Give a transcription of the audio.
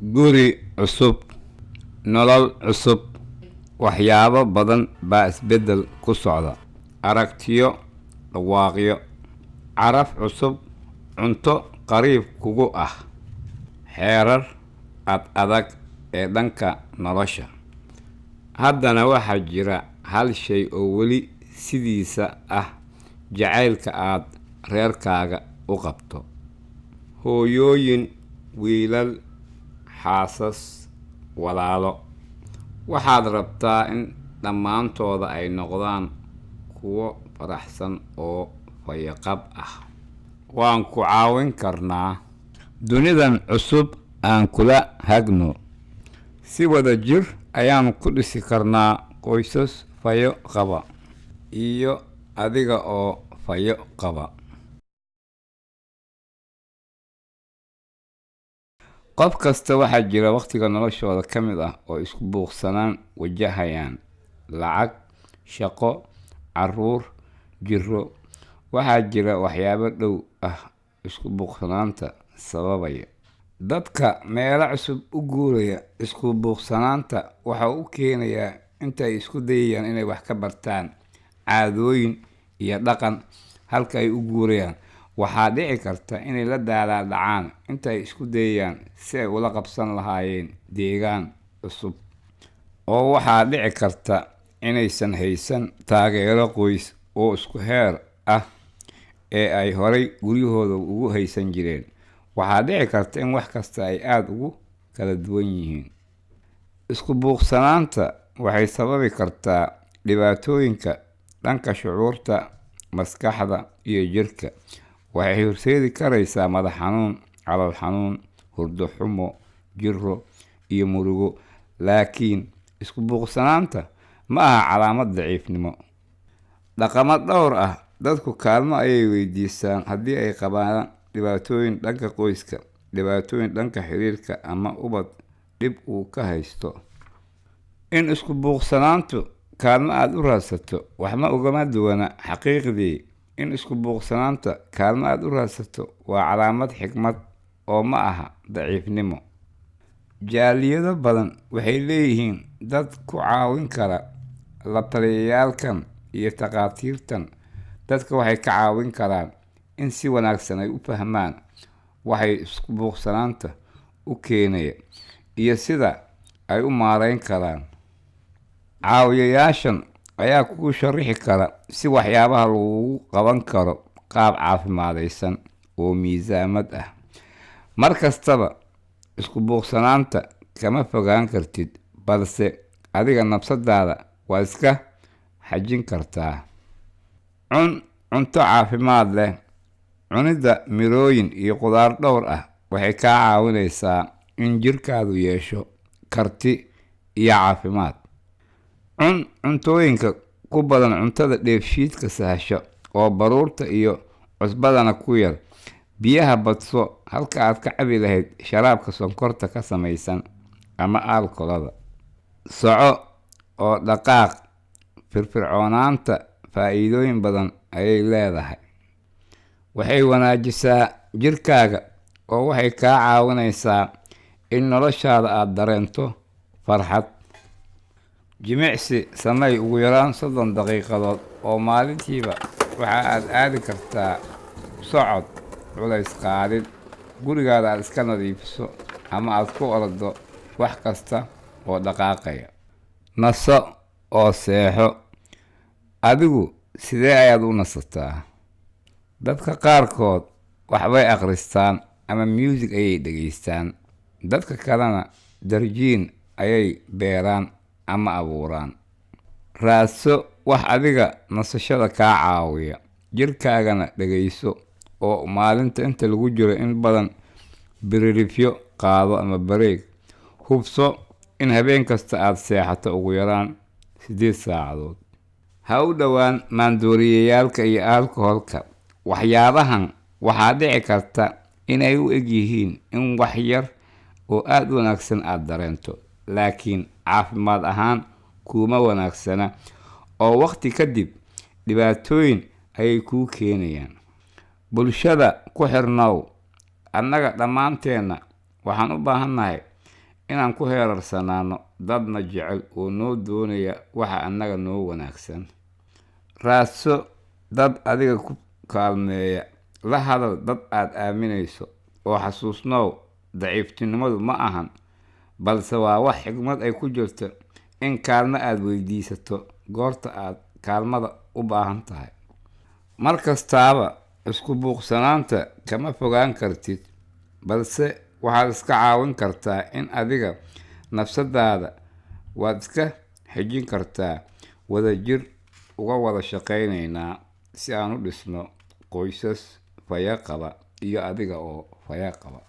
guri cusub, nolol cusub, waxyaabo badan baa isbeddel ku socda. Aragtiyo, dhawaaqyo, caraf cusub, cunto qariib kugu ah, xeerar ad adag ee dhanka nolosha. Haddana waxaa jira hal shay oo weli sidiisa ah: jacaylka aad reerkaaga u qabto. Hooyooyin, wiilal, xaasas, walaalo, waxaad rabtaa in dhammaantooda ay noqdaan kuwo faraxsan oo fayaqab ah. Waan ku caawin karnaa. Dunidan cusub aan kula hagno. Si wada jir ayaan ku dhisi karnaa qoysas fayo qaba, iyo adiga oo fayo qaba. qof kasta waxaa jira waqtiga noloshooda ka mid ah oo isku buuqsanaan wajahayaan: lacag, shaqo, caruur, jiro. Waxaa jira waxyaabo dhow ah isku buuqsanaanta sababaya. Dadka meelo cusub u guuraya, isku buuqsanaanta waxa uu keenayaa intay isku dayayaan inay wax ka bartaan caadooyin iyo dhaqan halka ay u guurayaan. Waxaa dhici karta inay la dhacaan intay isku dayayaan si ay ula qabsan lahaayeen deegaan cusub. Oo waxaa dhici karta inaysan haysan taageero qoys oo isku heer ah ee ay horay guryahooda ugu haysan jireen. Waxaa dhici karta in wax kasta ay aad ugu kala duwan yihiin. Isku buuqsanaanta waxay sababi kartaa dhibaatooyinka dhanka shucuurta, maskaxda iyo jirka. Waxay horseedi karaysaa madax xanuun, calool xanuun, hurdo xumo, jiro iyo murugo. Laakiin isku buuqsanaanta ma aha calaamad daciifnimo. Dhaqamo dhowr ah, dadku kaalmo ayay weydiistaan haddii ay qabaan dhibaatooyin dhanka qoyska, dhibaatooyin dhanka xiriirka, ama ubad dhib uu ka haysto. In isku buuqsanaantu kaalmo aad u raadsato wax ma ugama duwana. Xaqiiqdii, in isku buuqsanaanta kaalmo aad u raadsato waa calaamad xikmad oo ma aha daciifnimo. Jaaliyado badan waxay leeyihiin dad ku caawin kara. La taliyayaalkan iyo takhaatiirtan dadka waxay ka caawin karaan in si wanaagsan ay u fahmaan waxay isku buuqsanaanta u keenaya iyo sida ay u maareyn karaan. Caawiyayaashan ayaa kugu sharixi kara si waxyaabaha lagu qaban karo qaab caafimaadaysan oo miisaamad ah. Mar kastaba isku buuqsanaanta kama fogaan kartid, balse adiga nafsadaada waa iska xajin kartaa. Cunto caafimaad leh. Cunidda mirooyin iyo qudaar dhowr ah waxay kaa caawinaysaa in jirkaadu yeesho karti iyo caafimaad. Cuntooyinka ku badan cuntada dheefshiidka sahasha oo baruurta iyo cusbadana ku yar. Biyaha badso halka aad ka cabi lahayd sharaabka sonkorta ka samaysan ama alkolada. Soco oo dhaqaaq. Firfircoonaanta faa'iidooyin badan ayay leedahay. Waxay wanaajisaa jirkaaga oo waxay kaa caawinaysaa in noloshaada aad dareento farxad. Jimicsi samey ugu yaraan 30 daqiiqadood oo maalintiiba. Waxa aad aadi kartaa socod, culays qaadid, gurigaada aad iska nadiifiso, ama aad ku ordo wax kasta oo dhaqaaqaya. Naso oo seexo. Adigu sidee ayaad u nasataa? Dadka qaarkood waxbay akhristaan ama music ayay dhegaystaan. Dadka kalena darjiin ayay beeraan ama abuuraan. Raadso wax adiga nasashada kaa caawiya. Jirkaagana dhegayso oo maalinta inta lagu jiro in badan biririfyo qaado ama bareeg. Hubso in habeen kasta aad seexato ugu yaraan 8 saacadood. Ha u dhowaan maandooriyayaalka iyo alkoholka. Waxyaabahan waxaa dhici karta inay u eg yihiin in wax yar oo aad u wanaagsan aad dareento, laakiin caafimaad ahaan kuma wanaagsana oo waqti kadib dhibaatooyin ayay kuu keenayaan. Bulshada ku xirnow. Annaga dhammaanteena waxaan u baahannahay inaan ku heerarsanaano dadna jecel oo noo doonaya waxa annaga noo wanaagsan. raadso dad adiga ku kaalmeeya, la hadal dad aad aaminayso, oo xasuusnow daciiftinimadu ma ahan, balse waa wax xigmad ay ku jirto in kaalmo aad weydiisato goorta aad kaalmada u baahan tahay. mar kastaaba isku buuqsanaanta kama fogaan kartid, balse waxaad iska caawin kartaa in adiga nafsadaada waad iska xejin kartaa. wadajir uga wada shaqaynaynaa si aan u dhisno qoysas faya qaba iyo adiga oo faya qaba.